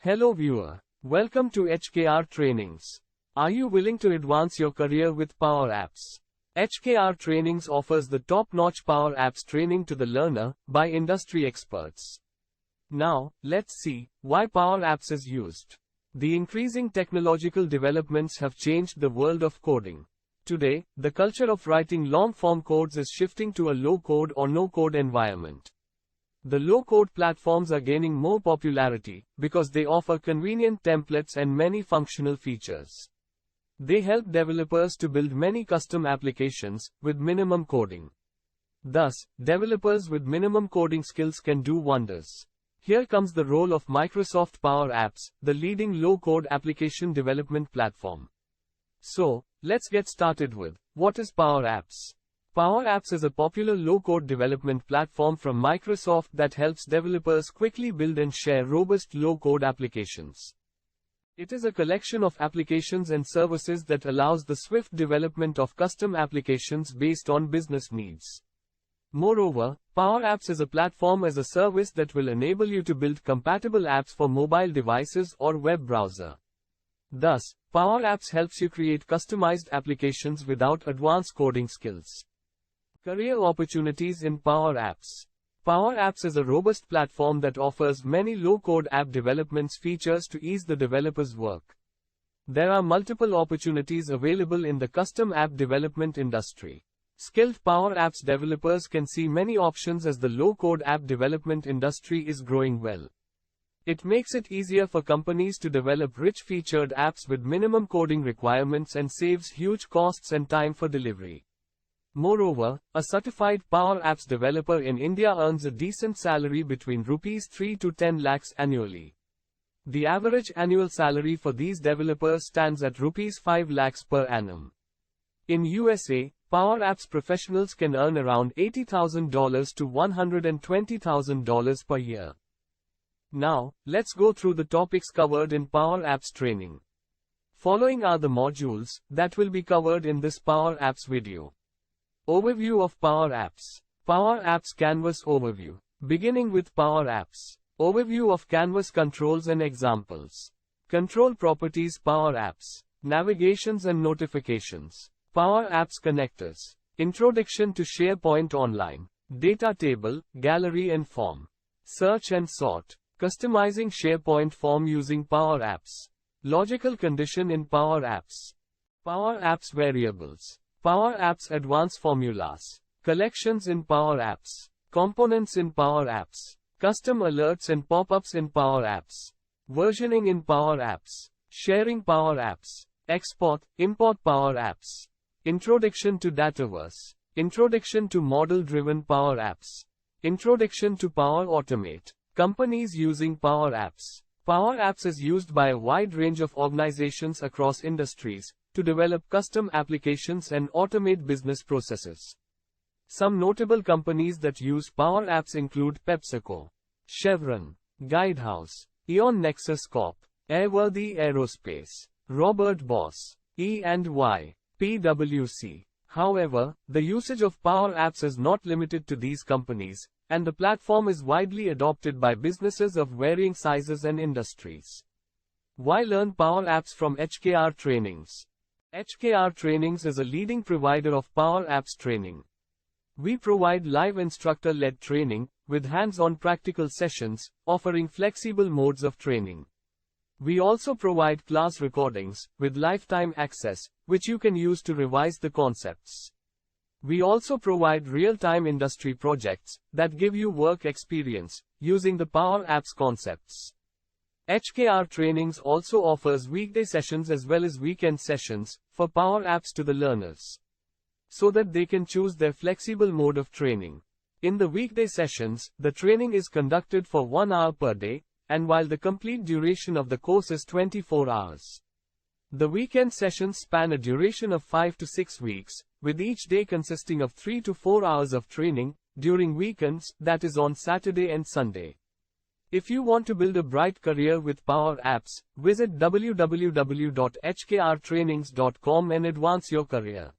Hello viewer. Welcome to HKR Trainings. Are you willing to advance your career with PowerApps? HKR Trainings offers the top-notch PowerApps training to the learner by industry experts. Now, let's see why PowerApps is used. The increasing technological developments have changed the world of coding. Today, the culture of writing long-form codes is shifting to a low-code or no-code environment. The low-code platforms are gaining more popularity because they offer convenient templates and many functional features. They help developers to build many custom applications with minimum coding. Thus, developers with minimum coding skills can do wonders. Here comes the role of Microsoft PowerApps, the leading low-code application development platform. So, let's get started with what is PowerApps. PowerApps is a popular low-code development platform from Microsoft that helps developers quickly build and share robust low-code applications. It is a collection of applications and services that allows the swift development of custom applications based on business needs. Moreover, PowerApps is a platform as a service that will enable you to build compatible apps for mobile devices or web browser. Thus, PowerApps helps you create customized applications without advanced coding skills. Career opportunities in PowerApps. PowerApps is a robust platform that offers many low-code app development features to ease the developer's work. There are multiple opportunities available in the custom app development industry. Skilled PowerApps developers can see many options as the low-code app development industry is growing well. It makes it easier for companies to develop rich featured apps with minimum coding requirements and saves huge costs and time for delivery. Moreover, a certified PowerApps developer in India earns a decent salary between Rs 3 to 10 lakhs annually. The average annual salary for these developers stands at Rs 5 lakhs per annum. In USA, PowerApps professionals can earn around $80,000 to $120,000 per year. Now, let's go through the topics covered in PowerApps training. Following are the modules that will be covered in this PowerApps video. Overview of PowerApps. PowerApps Canvas Overview. Beginning with PowerApps. Overview of Canvas controls and examples. Control properties PowerApps. Navigations and notifications. PowerApps connectors. Introduction to SharePoint Online. Data table, gallery and form. Search and sort. Customizing SharePoint form using PowerApps. Logical condition in PowerApps. PowerApps variables. PowerApps advanced formulas. Collections in PowerApps. Components in PowerApps. Custom alerts and pop-ups in PowerApps. Versioning in PowerApps. Sharing PowerApps. Export, import PowerApps. Introduction to Dataverse. Introduction to Model-Driven PowerApps. Introduction to Power Automate. Companies using PowerApps. PowerApps is used by a wide range of organizations across industries to develop custom applications and automate business processes. Some notable companies that use PowerApps include PepsiCo, Chevron, Guidehouse, Eon Nexus Corp, Airworthy Aerospace, Robert Boss, E&Y, PwC. However, the usage of PowerApps is not limited to these companies, and the platform is widely adopted by businesses of varying sizes and industries. Why learn PowerApps from HKR Trainings? HKR Trainings is a leading provider of PowerApps training. We provide live instructor-led training, with hands-on practical sessions, offering flexible modes of training. We also provide class recordings, with lifetime access, which you can use to revise the concepts. We also provide real-time industry projects, that give you work experience, using the PowerApps concepts. HKR Trainings also offers weekday sessions as well as weekend sessions, for PowerApps to the learners, so that they can choose their flexible mode of training. In the weekday sessions, the training is conducted for 1 hour per day, and while the complete duration of the course is 24 hours. The weekend sessions span a duration of 5 to 6 weeks, with each day consisting of 3 to 4 hours of training, during weekends, that is on Saturday and Sunday. If you want to build a bright career with PowerApps, visit www.hkrtrainings.com and advance your career.